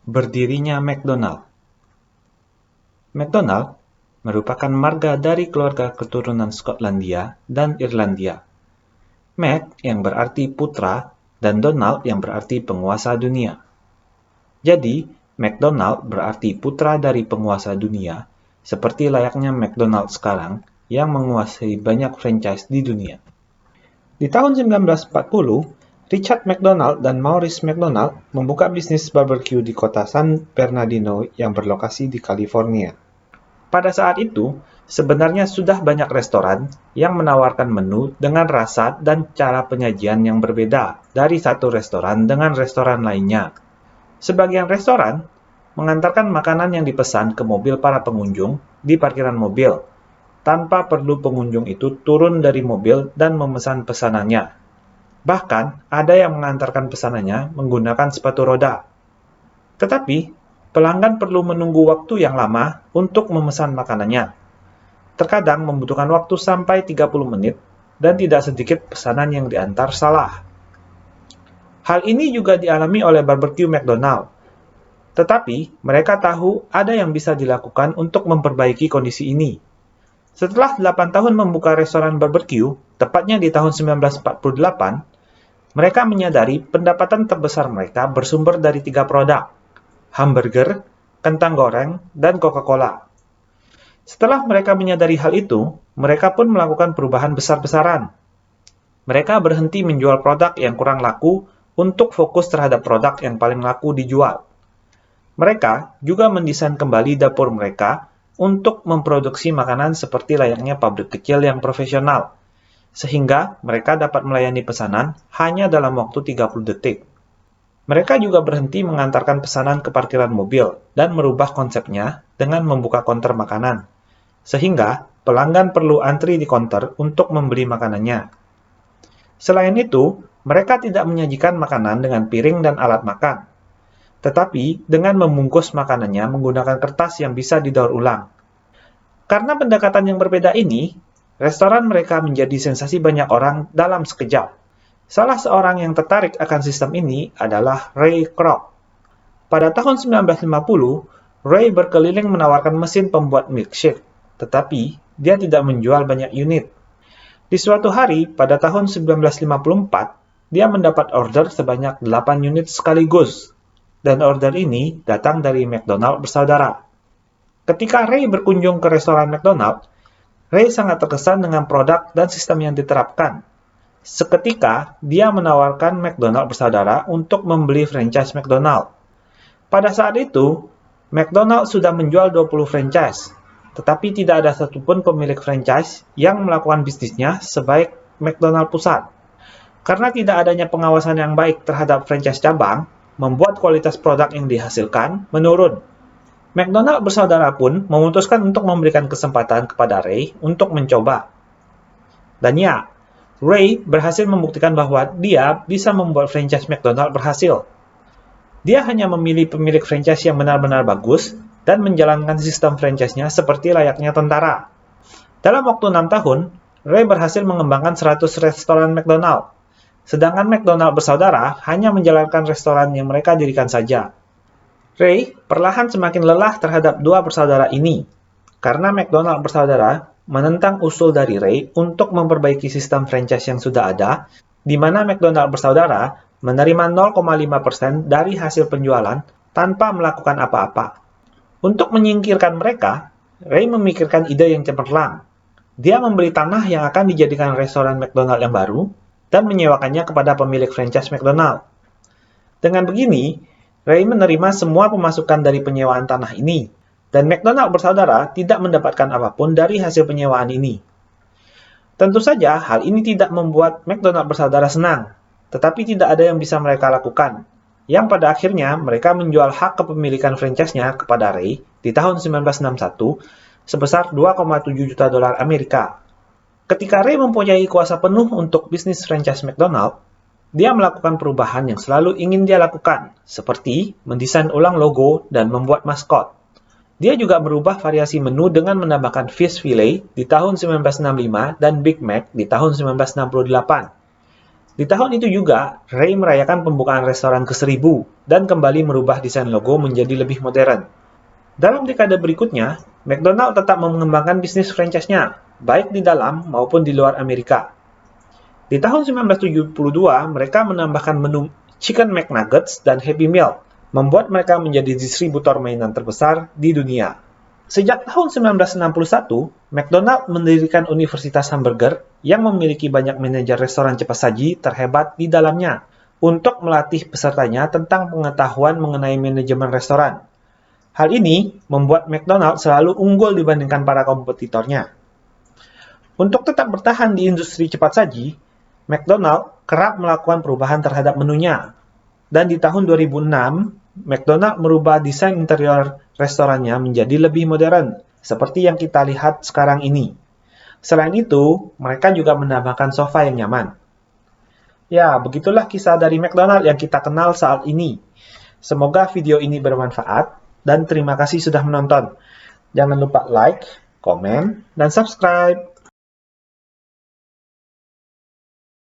Berdirinya McDonald. McDonald merupakan marga dari keluarga keturunan Skotlandia dan Irlandia. Mac yang berarti putra dan Donald yang berarti penguasa dunia. Jadi, McDonald berarti putra dari penguasa dunia, seperti layaknya McDonald sekarang yang menguasai banyak franchise di dunia. Di tahun 1940, Richard McDonald dan Maurice McDonald membuka bisnis barbecue di kota San Bernardino yang berlokasi di California. Pada saat itu, sebenarnya sudah banyak restoran yang menawarkan menu dengan rasa dan cara penyajian yang berbeda dari satu restoran dengan restoran lainnya. Sebagian restoran mengantarkan makanan yang dipesan ke mobil para pengunjung di parkiran mobil, tanpa perlu pengunjung itu turun dari mobil dan memesan pesanannya. Bahkan, ada yang mengantarkan pesanannya menggunakan sepatu roda. Tetapi, pelanggan perlu menunggu waktu yang lama untuk memesan makanannya. Terkadang membutuhkan waktu sampai 30 menit dan tidak sedikit pesanan yang diantar salah. Hal ini juga dialami oleh barbecue McDonald. Tetapi, mereka tahu ada yang bisa dilakukan untuk memperbaiki kondisi ini. Setelah 8 tahun membuka restoran barbecue, tepatnya di tahun 1948, mereka menyadari pendapatan terbesar mereka bersumber dari 3 produk: hamburger, kentang goreng, dan Coca-Cola. Setelah mereka menyadari hal itu, mereka pun melakukan perubahan besar-besaran. Mereka berhenti menjual produk yang kurang laku untuk fokus terhadap produk yang paling laku dijual. Mereka juga mendesain kembali dapur mereka untuk memproduksi makanan seperti layaknya pabrik kecil yang profesional, sehingga mereka dapat melayani pesanan hanya dalam waktu 30 detik. Mereka juga berhenti mengantarkan pesanan ke parkiran mobil dan merubah konsepnya dengan membuka konter makanan, sehingga pelanggan perlu antri di konter untuk membeli makanannya. Selain itu, mereka tidak menyajikan makanan dengan piring dan alat makan, tetapi dengan membungkus makanannya menggunakan kertas yang bisa didaur ulang. Karena pendekatan yang berbeda ini, restoran mereka menjadi sensasi banyak orang dalam sekejap. Salah seorang yang tertarik akan sistem ini adalah Ray Kroc. Pada tahun 1950, Ray berkeliling menawarkan mesin pembuat milkshake, tetapi dia tidak menjual banyak unit. Di suatu hari, pada tahun 1954, dia mendapat order sebanyak 8 unit sekaligus, dan order ini datang dari McDonald bersaudara. Ketika Ray berkunjung ke restoran McDonald, Ray sangat terkesan dengan produk dan sistem yang diterapkan. Seketika, dia menawarkan McDonald bersaudara untuk membeli franchise McDonald. Pada saat itu, McDonald sudah menjual 20 franchise, tetapi tidak ada satupun pemilik franchise yang melakukan bisnisnya sebaik McDonald pusat. Karena tidak adanya pengawasan yang baik terhadap franchise cabang, membuat kualitas produk yang dihasilkan menurun. McDonald bersaudara pun memutuskan untuk memberikan kesempatan kepada Ray untuk mencoba. Dan ya, Ray berhasil membuktikan bahwa dia bisa membuat franchise McDonald berhasil. Dia hanya memilih pemilik franchise yang benar-benar bagus dan menjalankan sistem franchise-nya seperti layaknya tentara. Dalam waktu 6 tahun, Ray berhasil mengembangkan 100 restoran McDonald. Sedangkan McDonald bersaudara hanya menjalankan restoran yang mereka dirikan saja. Ray perlahan semakin lelah terhadap dua bersaudara ini, karena McDonald bersaudara menentang usul dari Ray untuk memperbaiki sistem franchise yang sudah ada, di mana McDonald bersaudara menerima 0,5% dari hasil penjualan tanpa melakukan apa-apa. Untuk menyingkirkan mereka, Ray memikirkan ide yang cemerlang. Dia membeli tanah yang akan dijadikan restoran McDonald yang baru, dan menyewakannya kepada pemilik franchise McDonald. Dengan begini, Ray menerima semua pemasukan dari penyewaan tanah ini, dan McDonald bersaudara tidak mendapatkan apapun dari hasil penyewaan ini. Tentu saja, hal ini tidak membuat McDonald bersaudara senang, tetapi tidak ada yang bisa mereka lakukan, yang pada akhirnya mereka menjual hak kepemilikan franchise-nya kepada Ray di tahun 1961 sebesar 2,7 juta dolar Amerika. Ketika Ray mempunyai kuasa penuh untuk bisnis franchise McDonald, dia melakukan perubahan yang selalu ingin dia lakukan, seperti mendesain ulang logo dan membuat maskot. Dia juga merubah variasi menu dengan menambahkan fish fillet di tahun 1965 dan Big Mac di tahun 1968. Di tahun itu juga, Ray merayakan pembukaan restoran ke-1000 dan kembali merubah desain logo menjadi lebih modern. Dalam dekade berikutnya, McDonald tetap mengembangkan bisnis franchise-nya, baik di dalam maupun di luar Amerika. Di tahun 1972, mereka menambahkan menu Chicken McNuggets dan Happy Meal, membuat mereka menjadi distributor mainan terbesar di dunia. Sejak tahun 1961, McDonald mendirikan Universitas Hamburger yang memiliki banyak manajer restoran cepat saji terhebat di dalamnya untuk melatih pesertanya tentang pengetahuan mengenai manajemen restoran. Hal ini membuat McDonald selalu unggul dibandingkan para kompetitornya. Untuk tetap bertahan di industri cepat saji, McDonald kerap melakukan perubahan terhadap menunya. Dan di tahun 2006, McDonald merubah desain interior restorannya menjadi lebih modern, seperti yang kita lihat sekarang ini. Selain itu, mereka juga menambahkan sofa yang nyaman. Ya, begitulah kisah dari McDonald yang kita kenal saat ini. Semoga video ini bermanfaat, dan terima kasih sudah menonton. Jangan lupa like, komen, dan subscribe.